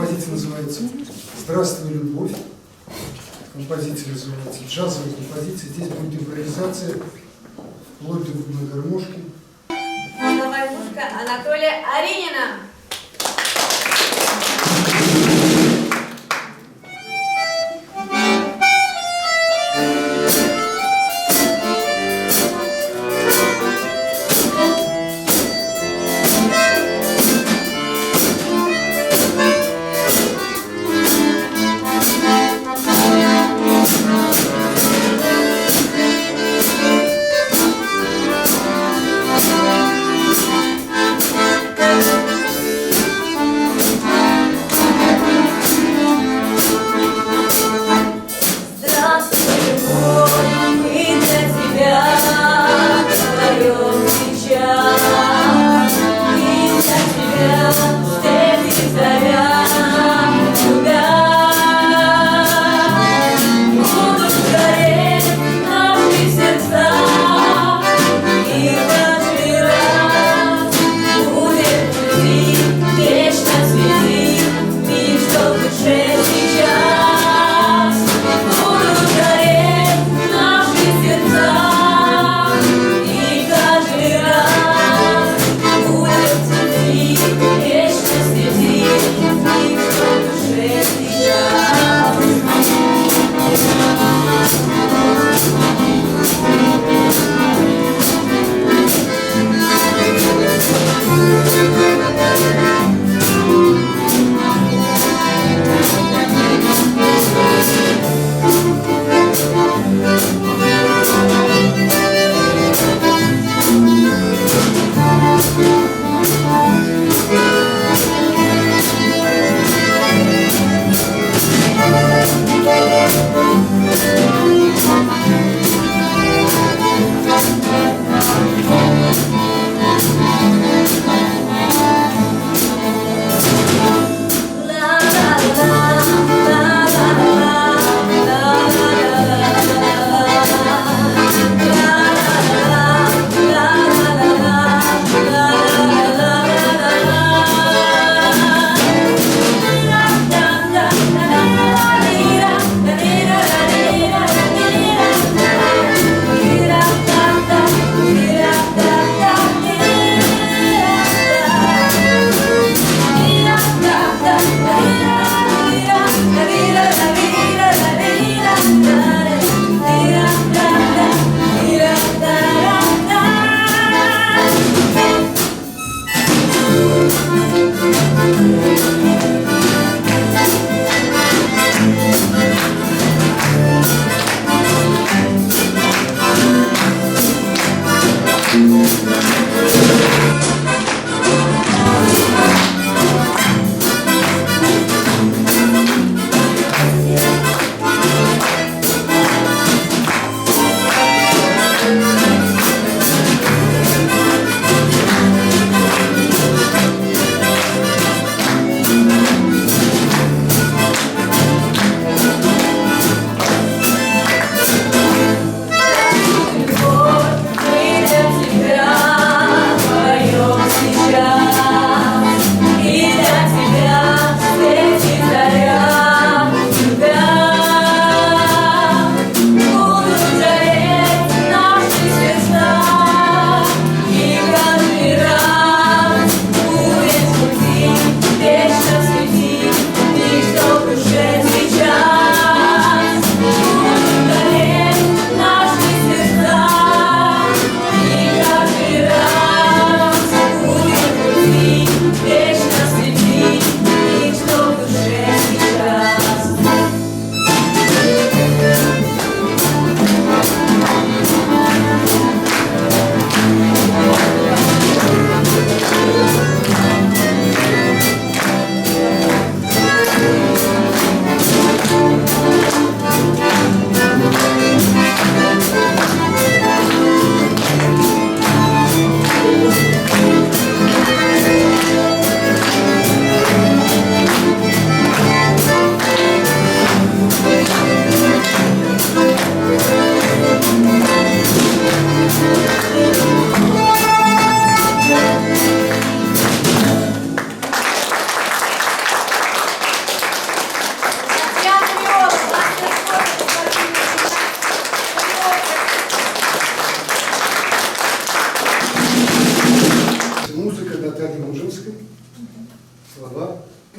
Композиция называется «Здравствуй, любовь». Композиция называется «Джазовая композиция». Здесь будет импровизация, вплоть до губной гармошки. Новая музыка Анатолия Аринина.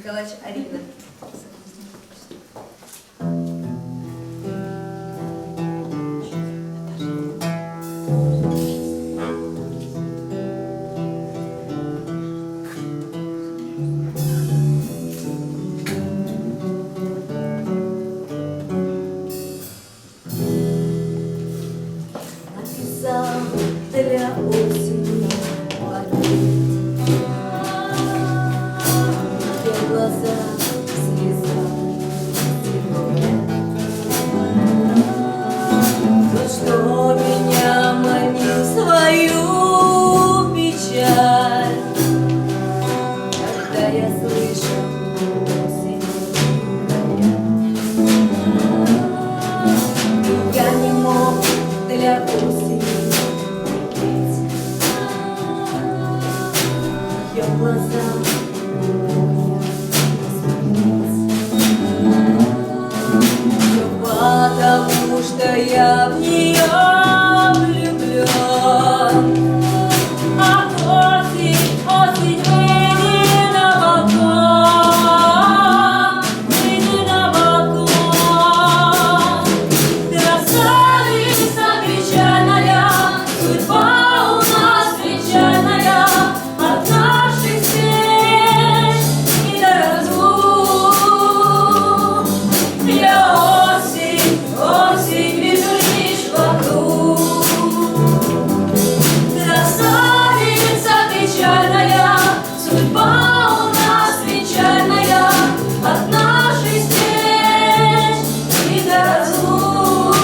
Николаевич Арина. Написал для осени портрет, где глаза слеза тот, что меня манил в свою печаль, когда я слышал осень края. Я не мог для осени петь, ее глаза потому что я в нее влюблен. А осень, осень, выйди на балкон, выйди на балкон. Красавица печальная, судьба у нас печальная, от наших встреч и до разлук. Я осень вижу лишь вокруг. Красавица печальная, судьба у нас печальная, от наших встреч и до разлук.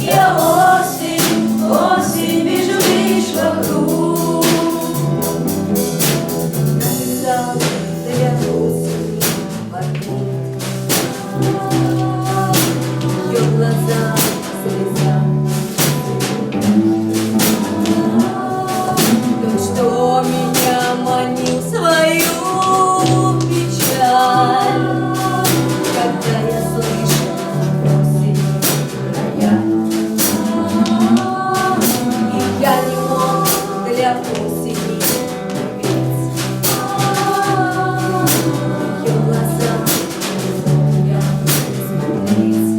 Я осень вижу лишь вокруг. Написал для осени портрет, ее глаза слеза тот, что меня манил в свою печаль, когда я слышал осень края. И я не мог для осени петь, ее глаза я смотреть.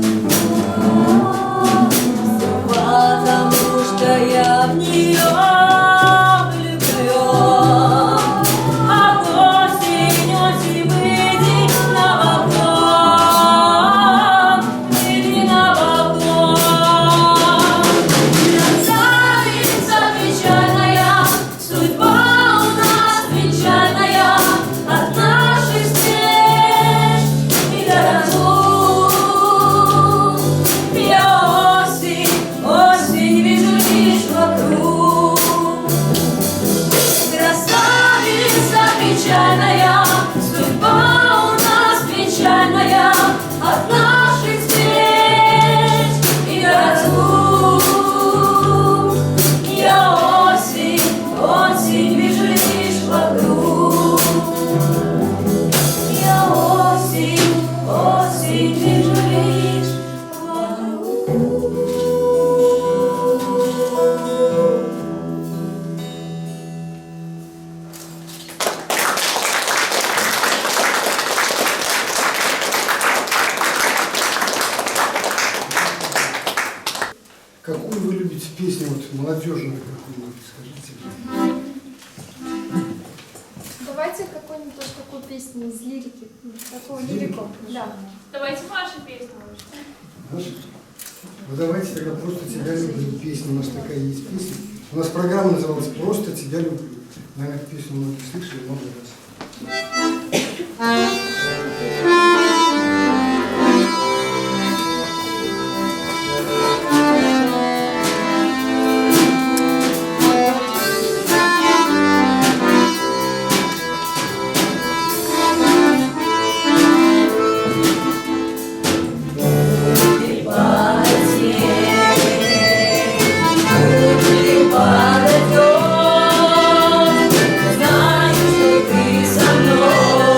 Все потому, что я в нее влюблен. А осень, выйди на балкон, выйди на балкон. Красавица печальная, судьба у нас печальная, от наших встреч и до разлук. Я осень вижу лишь вокруг. Красавица печальная, судьба у нас печальная, от наших встреч и до разлук. Я осень вижу лишь вокруг. Я осень вижу лишь вокруг. Какую вы любите песню, вот молодежную какую-нибудь, скажите? Давайте какую-нибудь тоже такую песню из лирики, такую лирику. Да. Давайте вашу песню лучше. Наши? Ну давайте тогда «Просто тебя люблю». Песня у нас такая есть песня. У нас программа называлась «Просто тебя люблю». Наверное, эту песню многие слышали много раз. Знаю, что ты со мной.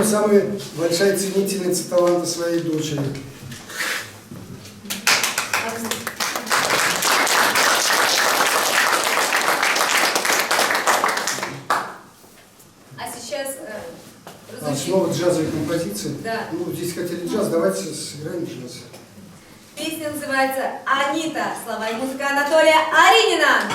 самая большая ценительница таланта своей дочери. А сейчас Снова джазовые композиции. Да. Ну, здесь хотели джаз, давайте сыграем джаз. Песня называется «Анита». Слова и музыка Анатолия Аринина.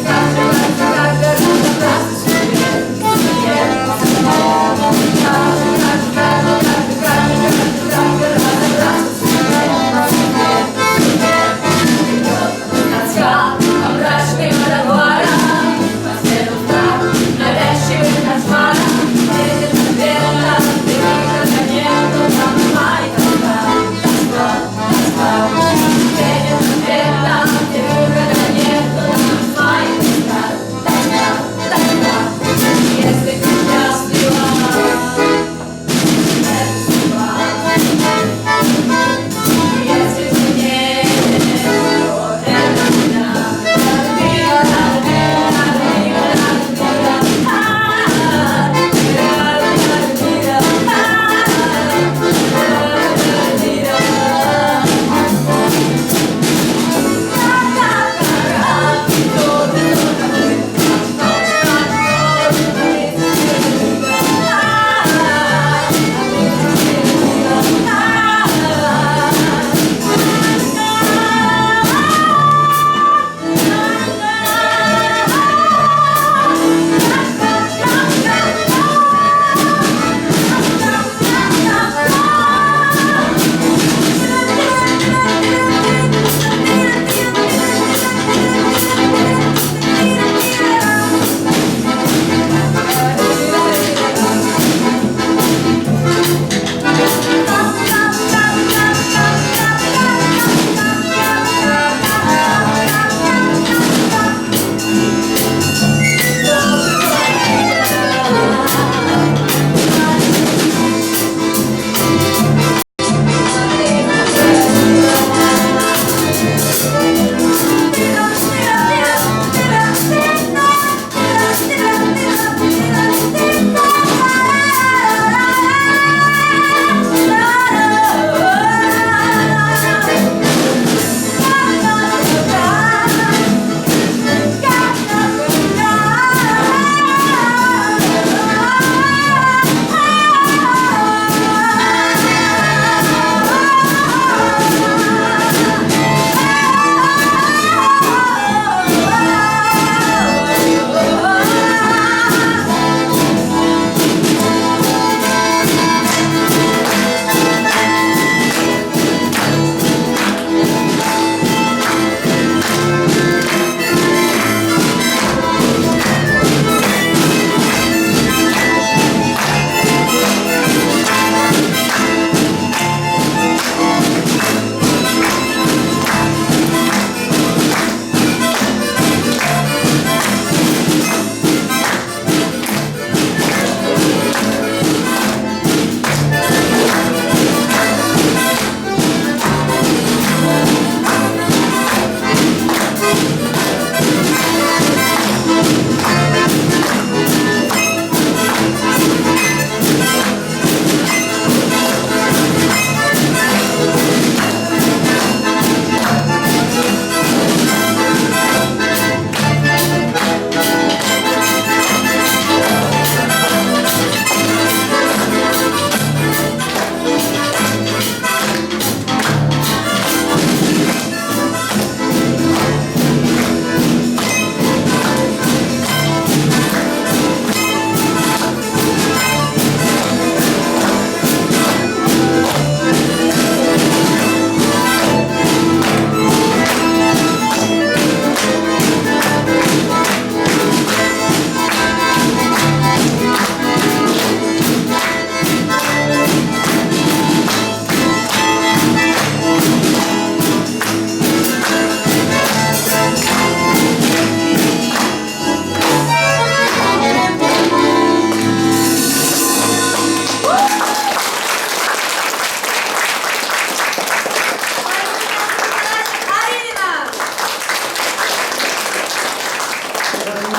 Каждый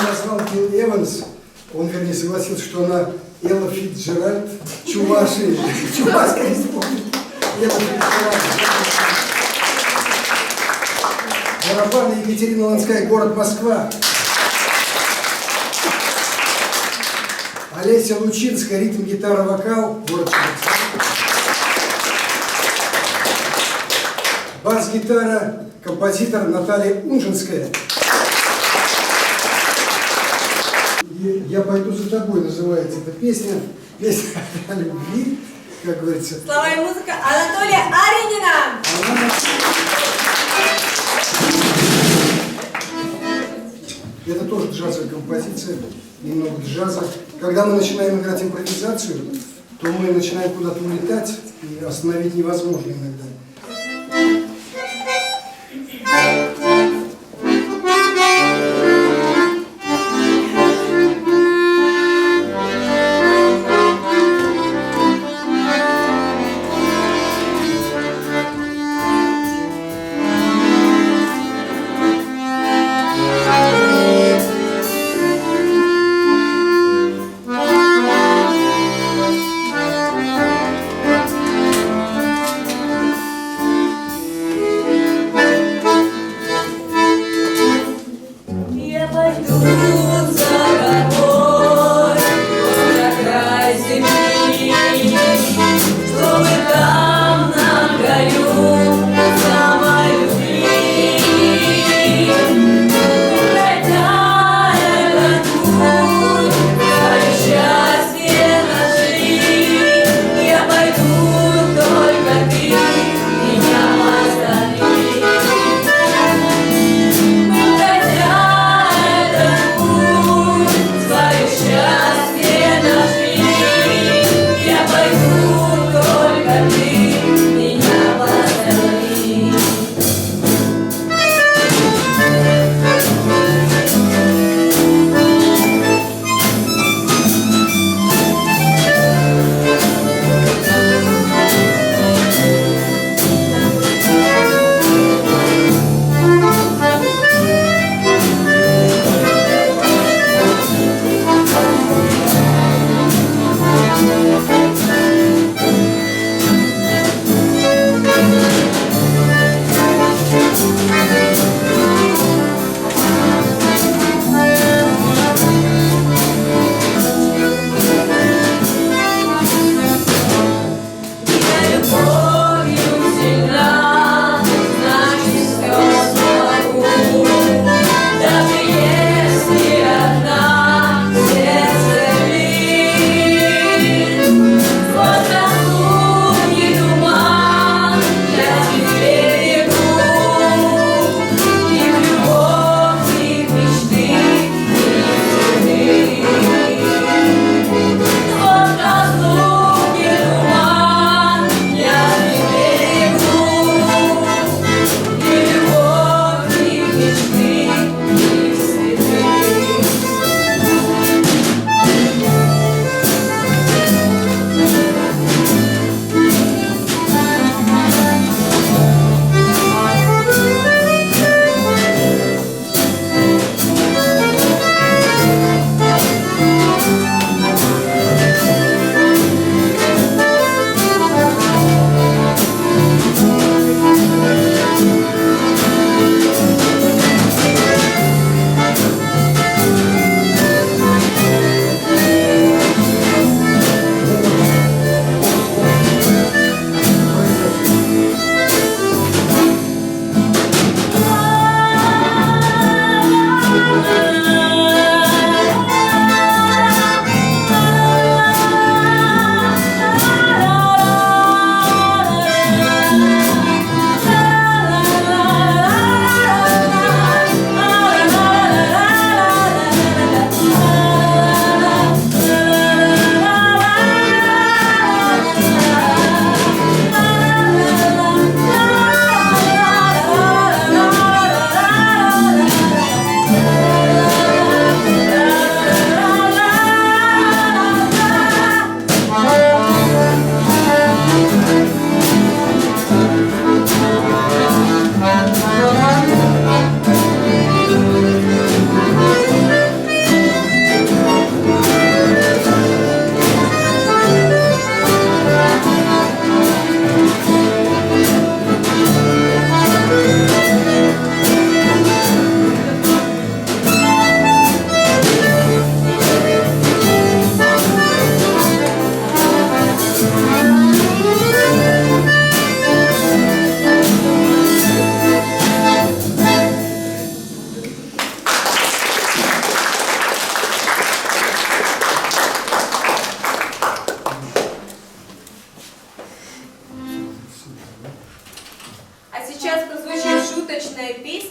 назвал Билл Эванс, он, вернее, согласился, что она Элла Фицджеральд, Чувашия, Чувашская республика. Элла Фицджеральд. Барабаны Екатерина Ланская, город Москва. Олеся Лучинская, ритм, гитара, вокал, город Москва. Бас-гитара, композитор Наталья Унжинская. «Я пойду за тобой» называется эта песня. Песня о любви, как говорится. Слова и музыка Анатолия Аренина. Это тоже джазовая композиция, немного джаза. Когда мы начинаем играть импровизацию, то мы начинаем куда-то улетать, и остановить невозможно иногда.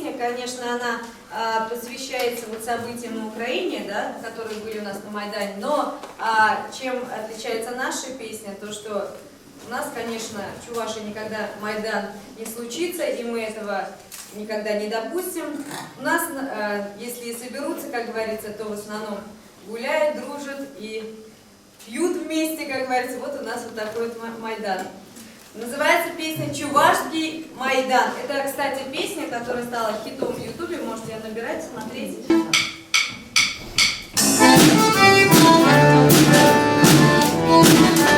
песня, конечно, она посвящается вот событиям на Украине, да, которые были у нас на Майдане, но чем отличается наша песня, то что у нас, конечно, в Чувашии никогда Майдан не случится, и мы этого никогда не допустим. У нас, если и соберутся, как говорится, то в основном гуляют, дружат и пьют вместе, как говорится. Вот у нас вот такой вот Майдан. Называется песня «Чувашский Майдан». Это, кстати, песня, которая стала хитом в Ютубе. Можете ее набирать, смотреть. Thank you.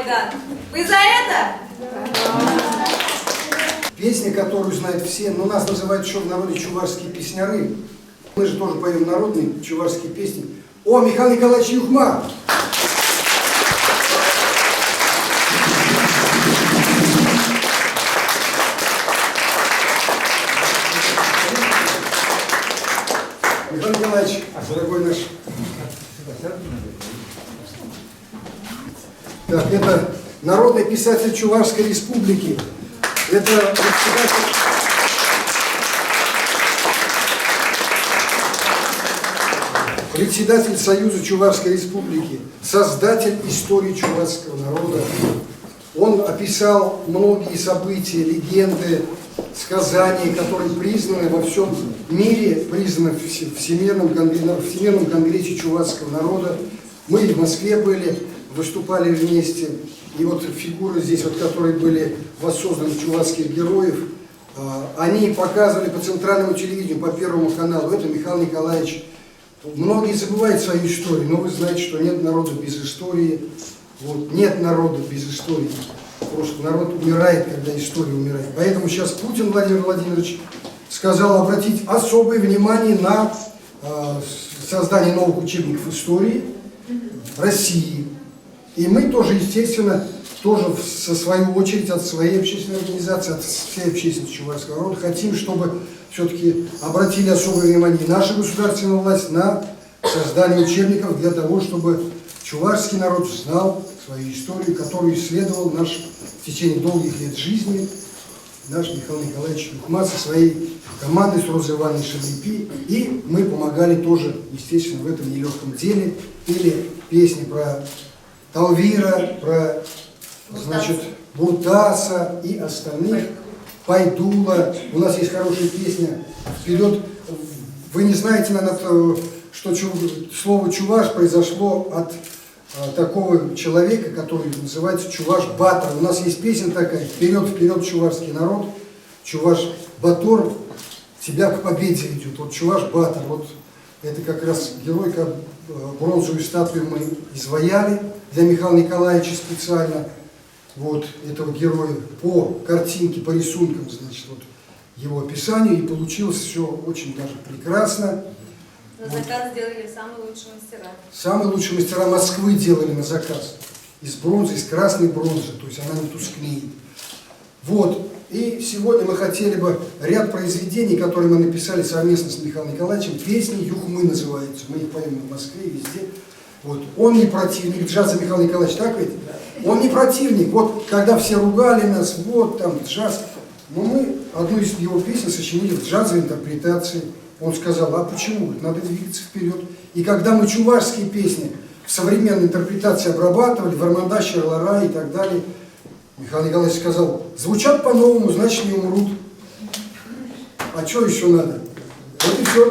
Майдан. Вы за это? Песня, которую знают все, но нас называют еще в народе чувашские песняры. Мы же тоже поем народные чувашские песни. О, Михаил Николаевич Юхма! Михаил Николаевич, дорогой наш. Так, это народный писатель Чувашской Республики. Это председатель Союза Чувашской Республики, создатель истории чувашского народа. Он описал многие события, легенды, сказания, которые признаны во всем мире, признаны в Всемирном конгрессе чувашского народа. Мы в Москве были, выступали вместе. И вот фигуры здесь, вот, которые были воссозданы чувашских героев, они показывали по центральному телевидению, по Первому каналу. Это Михаил Николаевич. Многие забывают свою историю, но вы знаете, что нет народа без истории. Вот, нет народа без истории. Просто народ умирает, когда история умирает. Поэтому сейчас Путин Владимир Владимирович сказал обратить особое внимание на создание новых учебников истории России. И мы тоже, естественно, тоже в свою очередь от своей общественной организации, от всей общественности чувашского народа хотим, чтобы все-таки обратили особое внимание наша государственная власть на создание учебников для того, чтобы чувашский народ знал свою историю, которую исследовал наш в течение долгих лет жизни наш Михаил Николаевич Юхма со своей командой, с Розой Ивановной Шарлипи. И мы помогали тоже, естественно, в этом нелегком деле. Пели песни про Талвира, про, значит, Буртаса и остальных, Пайдула. У нас есть хорошая песня «Вперед». Вы не знаете, наверное, что слово «чуваш» произошло от такого человека, который называется Чуваш Батор. У нас есть песня такая «Вперед, вперед, чувашский народ». Чуваш Батор тебя к победе ведет. Вот Чуваш Батор, вот это как раз герой, как бронзовую статую мы изваяли для Михаила Николаевича специально. Вот этого героя по картинке, по рисункам, значит, вот его описанию. И получилось все очень даже прекрасно. На заказ сделали самые лучшие мастера. Самые лучшие мастера Москвы делали на заказ. Из бронзы, из красной бронзы, то есть она не тускнеет. Вот. И сегодня мы хотели бы ряд произведений, которые мы написали совместно с Михаилом Николаевичем. Песни Юхмы называются. Мы их поем в Москве, везде. Вот. Он не противник джаза, Михаил Николаевич, так ведь? Он не противник. Вот когда все ругали нас, вот там джаз. Но мы одну из его песен сочинили в джазовой интерпретации. Он сказал, а почему? Надо двигаться вперед. И когда мы чувашские песни в современной интерпретации обрабатывали, Варманда, Шерлара и так далее, Михаил Николаевич сказал, звучат по-новому, значит не умрут. А что еще надо? Вот и все.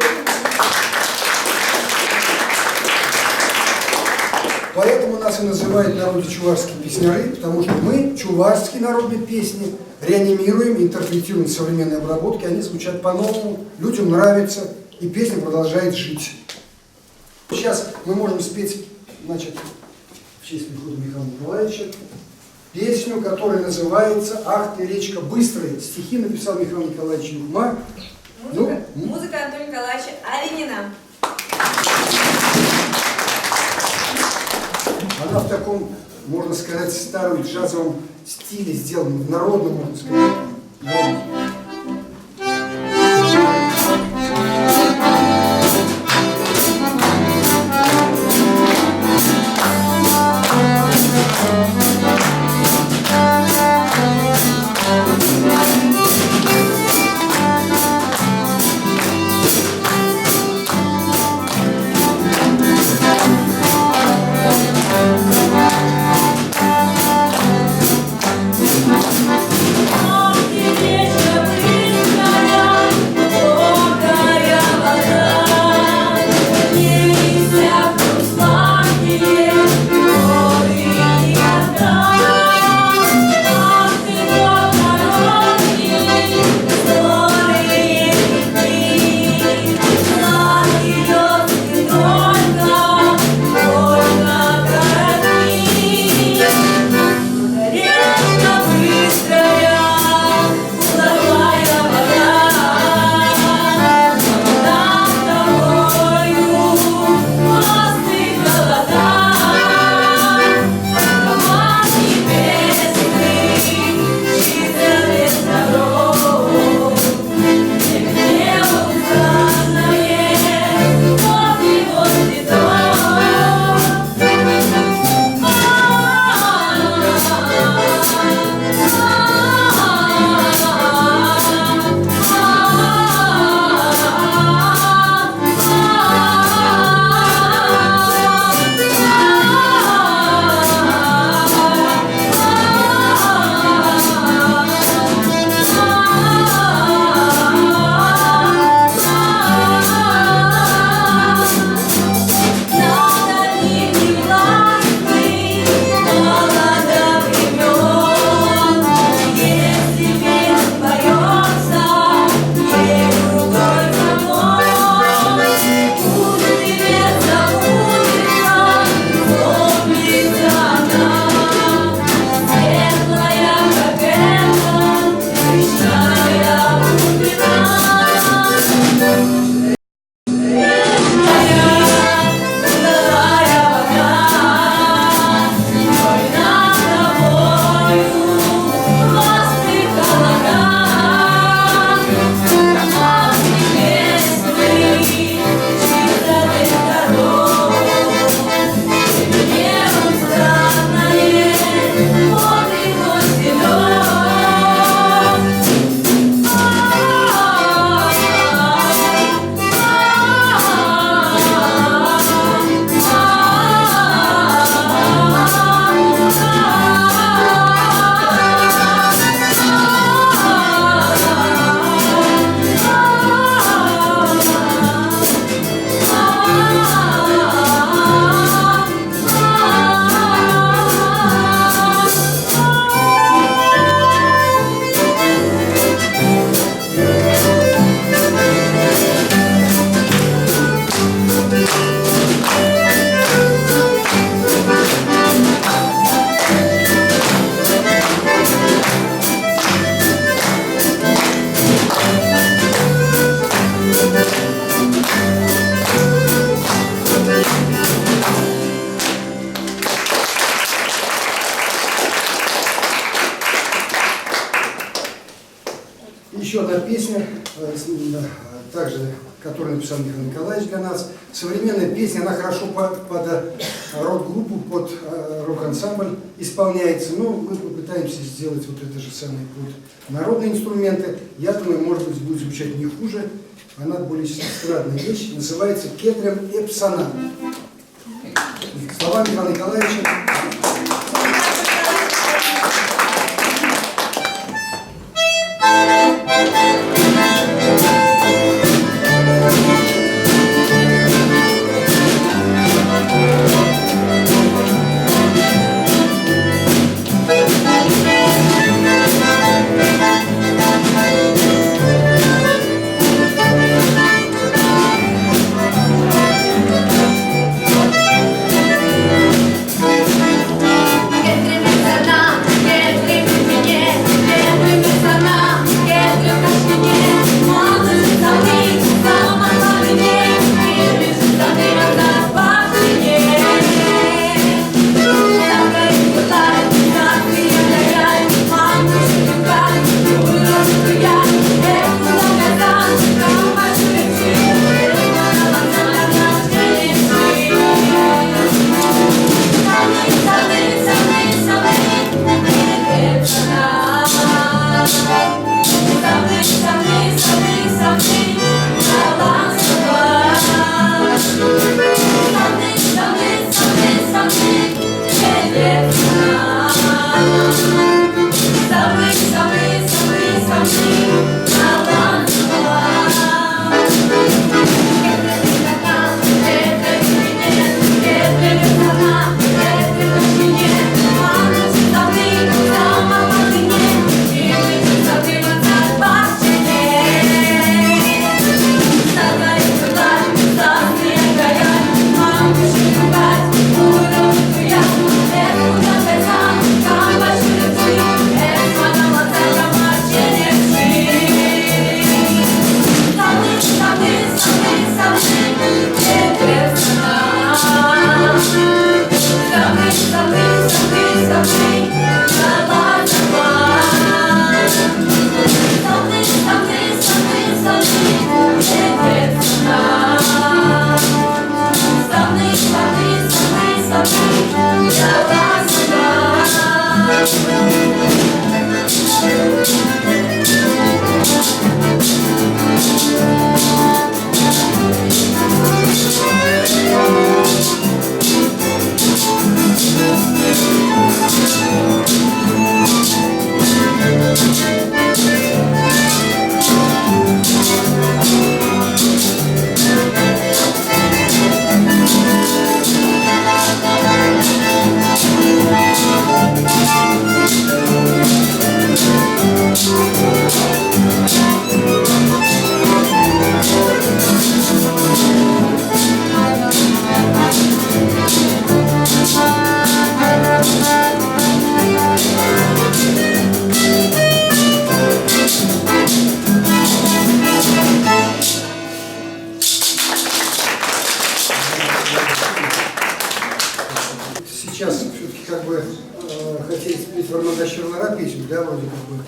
Поэтому нас и называют в народе чувашские песняры, потому что мы чувашские народные песни реанимируем, интерпретируем в современной обработке, они звучат по-новому, людям нравится, и песня продолжает жить. Сейчас мы можем спеть, значит, в честь прихода Михаила Николаевича, песню, которая называется «Ах ты, речка быстрая». Стихи написал Михаил Николаевич Юхма. Музыка Антона Николаевича Оленина. Она в таком, можно сказать, старом джазовом стиле сделана, в народном, можно сказать. Ах ты, речка еще одна песня, также, которую написал Михаил Николаевич для нас. Современная песня, она хорошо под рок-группу, под рок-ансамбль исполняется. Но мы попытаемся сделать вот это же самое под народные инструменты. Я думаю, может быть, будет звучать не хуже. Она более эстрадная вещь. Называется «Кетрем Эпсана». Слова Михаила Николаевича. Сейчас все-таки как бы хотели спеть Варнада Шерлара песню, да, вроде как бы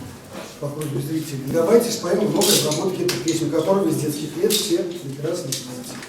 по просьбе зрителей. Давайте споем много разработки эту песню, которую с детских лет все прекрасно знаете.